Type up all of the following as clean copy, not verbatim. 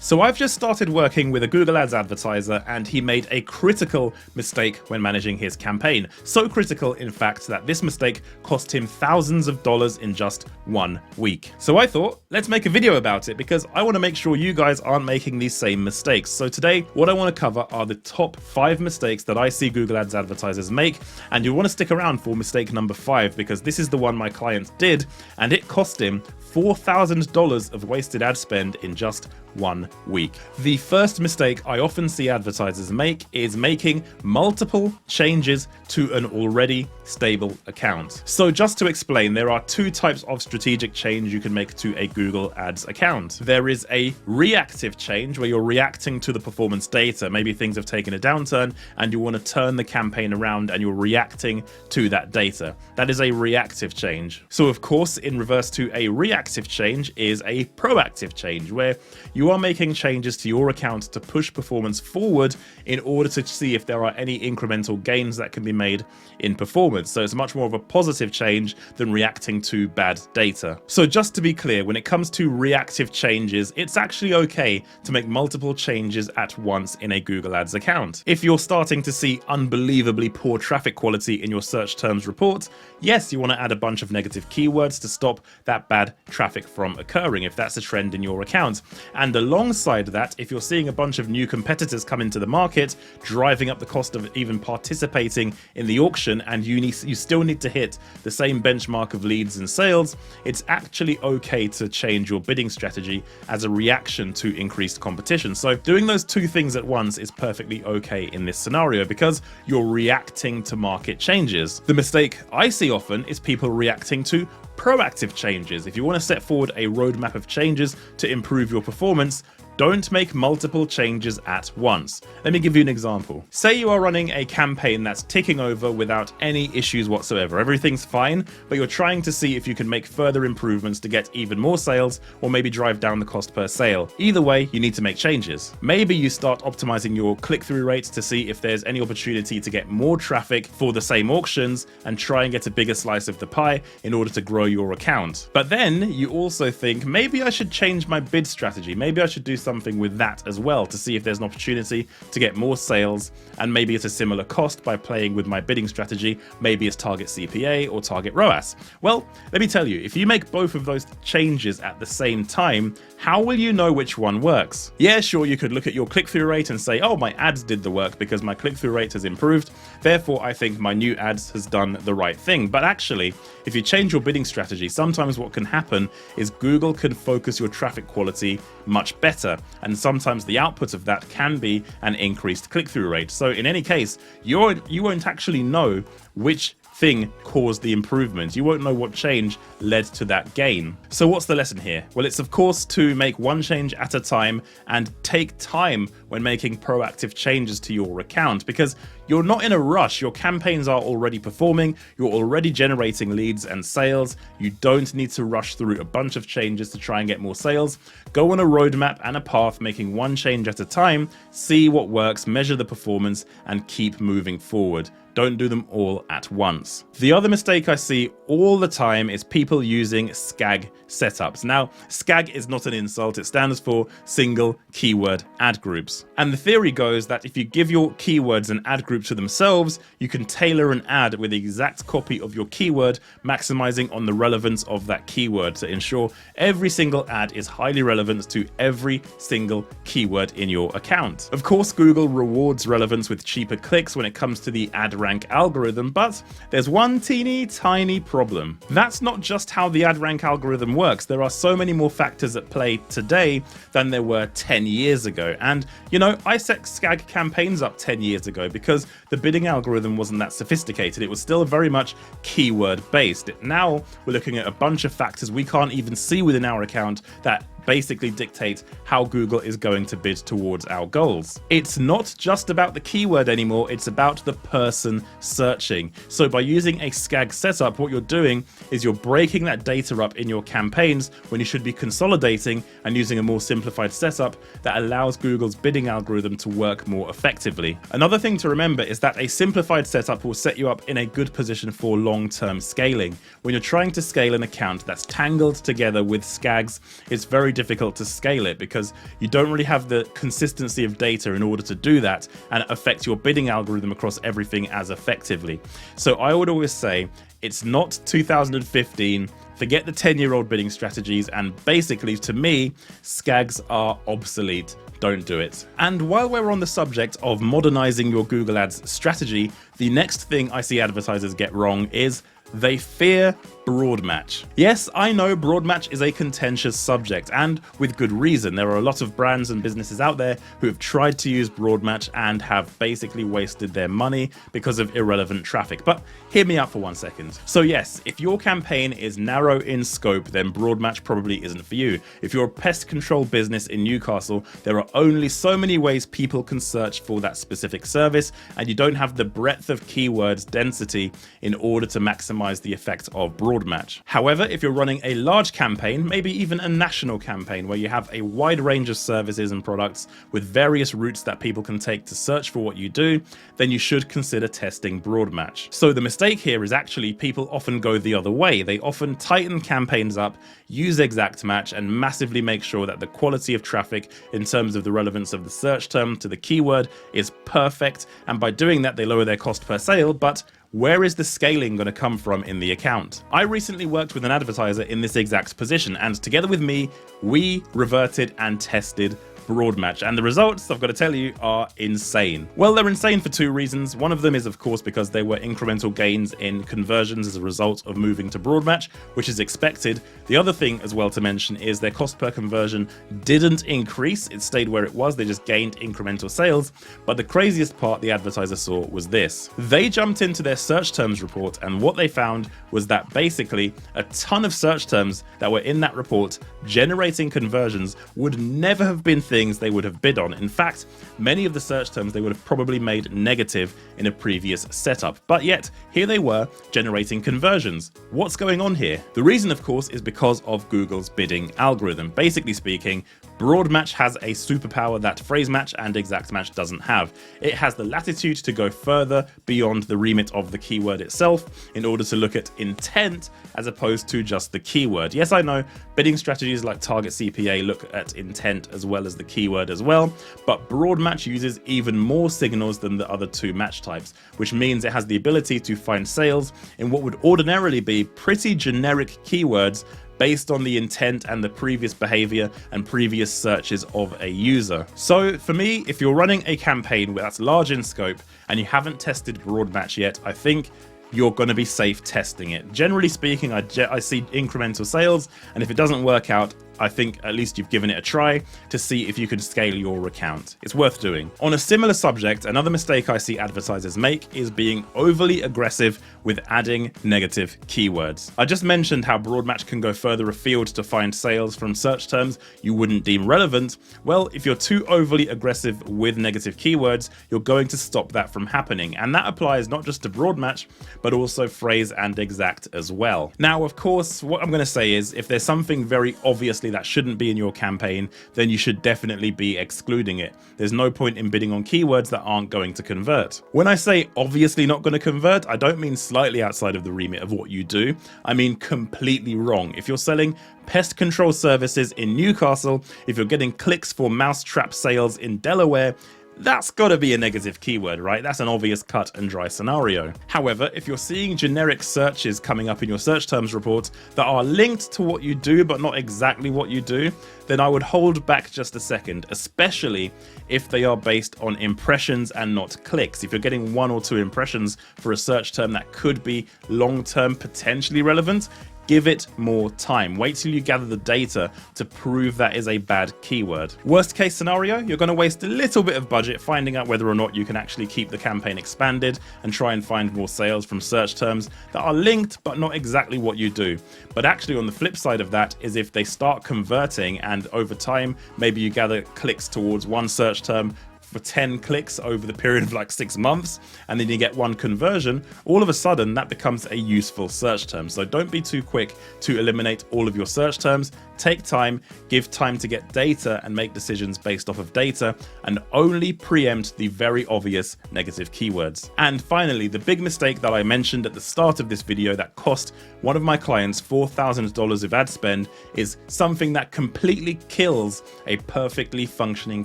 So I've just started working with a Google Ads advertiser, and he made a critical mistake when managing his campaign. So critical, in fact, that this mistake cost him thousands of dollars in just 1 week. So I thought, let's make a video about it because I want to make sure you guys aren't making these same mistakes. So today, what I want to cover are the top 5 mistakes that I see Google Ads advertisers make, and you'll want to stick around for mistake number 5 because this is the one my client did, and it cost him $4,000 of wasted ad spend in just 1 week. The first mistake I often see advertisers make is making multiple changes to an already stable account. So just to explain, there are 2 types of strategic change you can make to a Google Ads account. There is a reactive change where you're reacting to the performance data. Maybe things have taken a downturn and you want to turn the campaign around and you're reacting to that data. That is a reactive change. So of course, in reverse to a reactive change is a proactive change where you are making changes to your account to push performance forward in order to see if there are any incremental gains that can be made in performance. So it's much more of a positive change than reacting to bad data. So just to be clear, when it comes to reactive changes, it's actually okay to make multiple changes at once in a Google Ads account. If you're starting to see unbelievably poor traffic quality in your search terms report, yes, you want to add a bunch of negative keywords to stop that bad traffic from occurring if that's a trend in your account. And alongside that, if you're seeing a bunch of new competitors come into the market, driving up the cost of even participating in the auction, and you still need to hit the same benchmark of leads and sales, it's actually okay to change your bidding strategy as a reaction to increased competition. So doing those 2 things at once is perfectly okay in this scenario because you're reacting to market changes. The mistake I see often is people reacting to proactive changes. If you want to set forward a roadmap of changes to improve your performance, don't make multiple changes at once. Let me give you an example. Say you are running a campaign that's ticking over without any issues whatsoever. Everything's fine, but you're trying to see if you can make further improvements to get even more sales or maybe drive down the cost per sale. Either way, you need to make changes. Maybe you start optimizing your click-through rates to see if there's any opportunity to get more traffic for the same auctions and try and get a bigger slice of the pie in order to grow your account. But then you also think, maybe I should change my bid strategy. Maybe I should do something with that as well to see if there's an opportunity to get more sales, and maybe at a similar cost by playing with my bidding strategy, maybe it's target CPA or target ROAS. Well, let me tell you, if you make both of those changes at the same time, how will you know which one works? Yeah, sure, you could look at your click-through rate and say, oh, my ads did the work because my click-through rate has improved, therefore I think my new ads has done the right thing. But actually, if you change your bidding strategy, sometimes what can happen is Google can focus your traffic quality much better, and sometimes the output of that can be an increased click-through rate. So in any case, you won't actually know which thing caused the improvement. You won't know what change led to that gain. So what's the lesson here? Well, it's of course to make one change at a time and take time when making proactive changes to your account because you're not in a rush. Your campaigns are already performing. You're already generating leads and sales. You don't need to rush through a bunch of changes to try and get more sales. Go on a roadmap and a path, making one change at a time, see what works, measure the performance, and keep moving forward. Don't do them all at once. The other mistake I see all the time is people using SKAG setups. Now, SKAG is not an insult. It stands for single keyword ad groups. And the theory goes that if you give your keywords an ad group to themselves, you can tailor an ad with the exact copy of your keyword, maximizing on the relevance of that keyword to ensure every single ad is highly relevant to every single keyword in your account. Of course, Google rewards relevance with cheaper clicks when it comes to the ad rank algorithm, but there's one teeny tiny problem. That's not just how the ad rank algorithm works. There are so many more factors at play today than there were 10 years ago. And you know, I set SKAG campaigns up 10 years ago because the bidding algorithm wasn't that sophisticated. It was still very much keyword based. Now we're looking at a bunch of factors we can't even see within our account that basically dictate how Google is going to bid towards our goals. It's not just about the keyword anymore, it's about the person searching. So by using a SKAG setup, what you're doing is you're breaking that data up in your campaigns when you should be consolidating and using a more simplified setup that allows Google's bidding algorithm to work more effectively. Another thing to remember is that a simplified setup will set you up in a good position for long-term scaling. When you're trying to scale an account that's tangled together with SKAGs, it's very very difficult to scale it because you don't really have the consistency of data in order to do that and affect your bidding algorithm across everything as effectively. So I would always say it's not 2015. Forget the 10-year-old bidding strategies, and basically, to me, SKAGs are obsolete. Don't do it. And while we're on the subject of modernizing your Google Ads strategy, the next thing I see advertisers get wrong is they fear broad match. Yes, I know broad match is a contentious subject, and with good reason. There are a lot of brands and businesses out there who have tried to use broad match and have basically wasted their money because of irrelevant traffic. But hear me out for 1 second. So yes, if your campaign is narrow in scope, then broad match probably isn't for you. If you're a pest control business in Newcastle, there are only so many ways people can search for that specific service, and you don't have the breadth of keywords density in order to maximize the effect of broad match. However, if you're running a large campaign, maybe even a national campaign where you have a wide range of services and products with various routes that people can take to search for what you do, then you should consider testing broad match. So the mistake here is actually people often go the other way. They often tighten campaigns up, use exact match, and massively make sure that the quality of traffic in terms of the relevance of the search term to the keyword is perfect, and by doing that they lower their cost per sale, but where is the scaling going to come from in the account? I recently worked with an advertiser in this exact position, and together with me, we reverted and tested broad match, and the results, I've got to tell you, are insane. Well, they're insane for two reasons. One of them is, of course, because there were incremental gains in conversions as a result of moving to broad match, which is expected. The other thing as well to mention is their cost per conversion didn't increase. It stayed where it was. They just gained incremental sales. But the craziest part the advertiser saw was this. They jumped into their search terms report, and what they found was that basically a ton of search terms that were in that report generating conversions would never have been things they would have bid on. In fact, many of the search terms they would have probably made negative in a previous setup, but yet here they were generating conversions. What's going on here? The reason, of course, is because of Google's bidding algorithm. Basically speaking, broad match has a superpower that phrase match and exact match doesn't have. It has the latitude to go further beyond the remit of the keyword itself in order to look at intent as opposed to just the keyword. Yes, I know bidding strategies like target CPA look at intent as well as the keyword as well, but broad match uses even more signals than the other two match types, which means it has the ability to find sales in what would ordinarily be pretty generic keywords based on the intent and the previous behavior and previous searches of a user. So for me, if you're running a campaign that's large in scope and you haven't tested broad match yet, I think you're going to be safe testing it. Generally speaking, I see incremental sales, and if it doesn't work out, I think at least you've given it a try to see if you can scale your account. It's worth doing. On a similar subject, another mistake I see advertisers make is being overly aggressive with adding negative keywords. I just mentioned how broad match can go further afield to find sales from search terms you wouldn't deem relevant. Well, if you're too overly aggressive with negative keywords, you're going to stop that from happening. And that applies not just to broad match, but also phrase and exact as well. Now, of course, what I'm going to say is if there's something very obviously that shouldn't be in your campaign, then you should definitely be excluding it. There's no point in bidding on keywords that aren't going to convert. When I say obviously not going to convert, I don't mean slightly outside of the remit of what you do. I mean completely wrong. If you're selling pest control services in Newcastle, if you're getting clicks for mousetrap sales in Delaware, that's got to be a negative keyword, right? That's an obvious cut and dry scenario. However, if you're seeing generic searches coming up in your search terms report that are linked to what you do but not exactly what you do, then I would hold back just a second, especially if they are based on impressions and not clicks. If you're getting 1 or 2 impressions for a search term that could be long-term potentially relevant, give it more time. Wait till you gather the data to prove that is a bad keyword. Worst case scenario, you're going to waste a little bit of budget finding out whether or not you can actually keep the campaign expanded and try and find more sales from search terms that are linked but not exactly what you do. But actually on the flip side of that is if they start converting and over time maybe you gather clicks towards one search term for 10 clicks over the period of like 6 months, and then you get 1 conversion, all of a sudden that becomes a useful search term. So don't be too quick to eliminate all of your search terms. Take time, give time to get data and make decisions based off of data, and only preempt the very obvious negative keywords. And finally, the big mistake that I mentioned at the start of this video that cost one of my clients $4,000 of ad spend is something that completely kills a perfectly functioning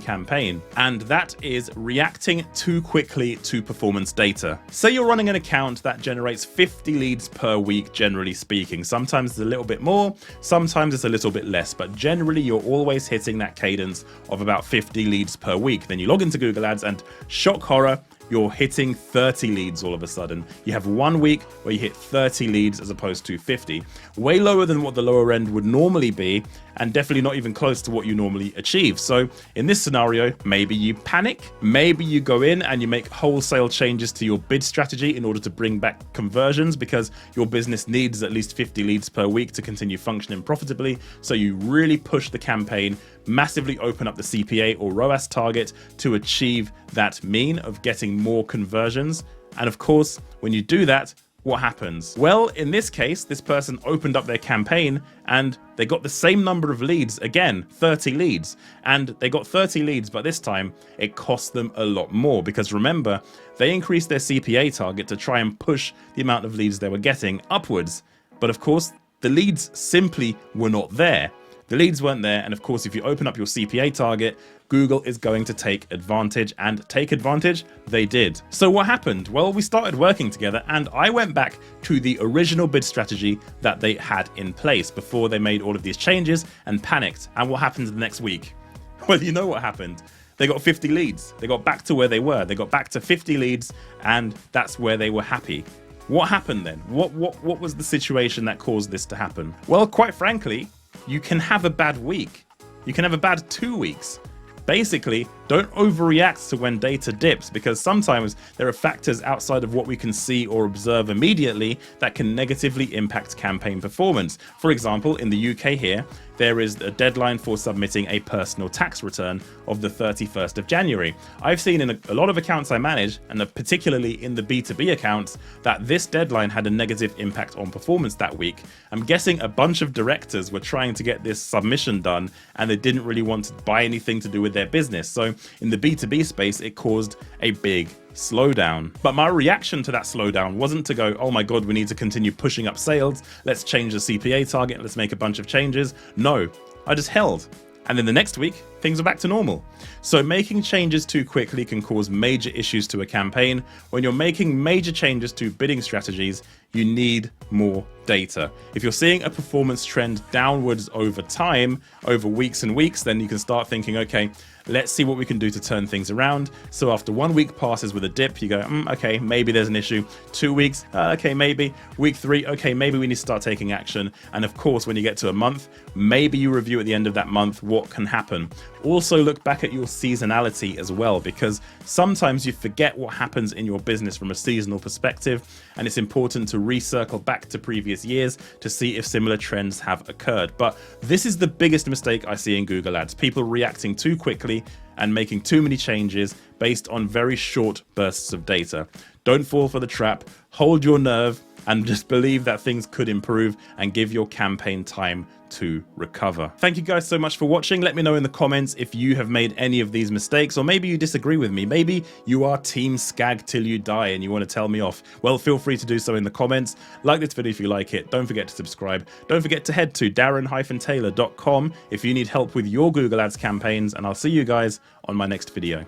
campaign, and that is reacting too quickly to performance data. Say you're running an account that generates 50 leads per week, generally speaking. Sometimes it's a little bit more, sometimes it's a little bit less, but generally you're always hitting that cadence of about 50 leads per week. Then you log into Google Ads and shock horror, you're hitting 30 leads all of a sudden. You have 1 week where you hit 30 leads as opposed to 50. Way lower than what the lower end would normally be, and definitely not even close to what you normally achieve. So in this scenario, maybe you panic, maybe you go in and you make wholesale changes to your bid strategy in order to bring back conversions, because your business needs at least 50 leads per week to continue functioning profitably. So you really push the campaign, massively open up the CPA or ROAS target to achieve that mean of getting more conversions. And of course, when you do that, what happens? Well, in this case, this person opened up their campaign and they got the same number of leads, again, 30 leads. And they got 30 leads, but this time it cost them a lot more, because remember, they increased their CPA target to try and push the amount of leads they were getting upwards. But of course, the leads simply were not there. The leads weren't there, and of course, if you open up your CPA target, Google is going to take advantage, and take advantage they did. So what happened? Well, we started working together, and I went back to the original bid strategy that they had in place before they made all of these changes and panicked. And what happened the next week? Well, you know what happened. They got 50 leads. They got back to where they were. They got back to 50 leads, and that's where they were happy. What happened then? What was the situation that caused this to happen? Well, quite frankly, you can have a bad week. You can have a bad 2 weeks. Basically, don't overreact to when data dips, because sometimes there are factors outside of what we can see or observe immediately that can negatively impact campaign performance. For example, in the UK here, there is a deadline for submitting a personal tax return of the 31st of January. I've seen in a lot of accounts I manage, and particularly in the B2B accounts, that this deadline had a negative impact on performance that week. I'm guessing a bunch of directors were trying to get this submission done, and they didn't really want to buy anything to do with their business. So in the B2B space, it caused a big slowdown. But my reaction to that slowdown wasn't to go, oh my God, we need to continue pushing up sales. Let's change the CPA target. Let's make a bunch of changes. No, I just held. And then the next week, things are back to normal. So making changes too quickly can cause major issues to a campaign. When you're making major changes to bidding strategies, you need more data. If you're seeing a performance trend downwards over time, over weeks and weeks, then you can start thinking, okay, let's see what we can do to turn things around. So after 1 week passes with a dip, you go, okay, maybe there's an issue. 2 weeks, okay, maybe. Week 3, okay, maybe we need to start taking action. And of course, when you get to a month, maybe you review at the end of that month what can happen. Also look back at your seasonality as well, because sometimes you forget what happens in your business from a seasonal perspective, and it's important to recircle back to previous years to see if similar trends have occurred. But this is the biggest mistake I see in Google Ads: people reacting too quickly and making too many changes based on very short bursts of data. Don't fall for the trap. Hold your nerve and just believe that things could improve, and give your campaign time to recover. Thank you guys so much for watching. Let me know in the comments if you have made any of these mistakes, or maybe you disagree with me. Maybe you are team SKAG till you die and you want to tell me off. Well, feel free to do so in the comments. Like this video if you like it. Don't forget to subscribe. Don't forget to head to darren-taylor.com if you need help with your Google Ads campaigns, and I'll see you guys on my next video.